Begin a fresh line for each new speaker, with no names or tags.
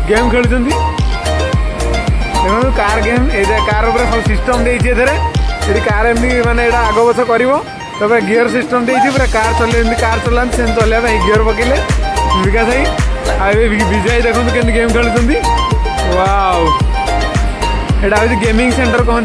game खेलुଛନ୍ତି देखो car game ए car ऊपर सब सिस्टम देइछि एथरे यदि कार एमनी माने एटा आगो बस करिवो तबे गियर सिस्टम देइछि पूरा कार चले एमनी कार चलान सेन चले भाई गियर पकेले विकास भाई आबे विजय देखो केन गेम खेलुଛନ୍ତି वाओ एटा होछि गेमिंग सेंटर कहन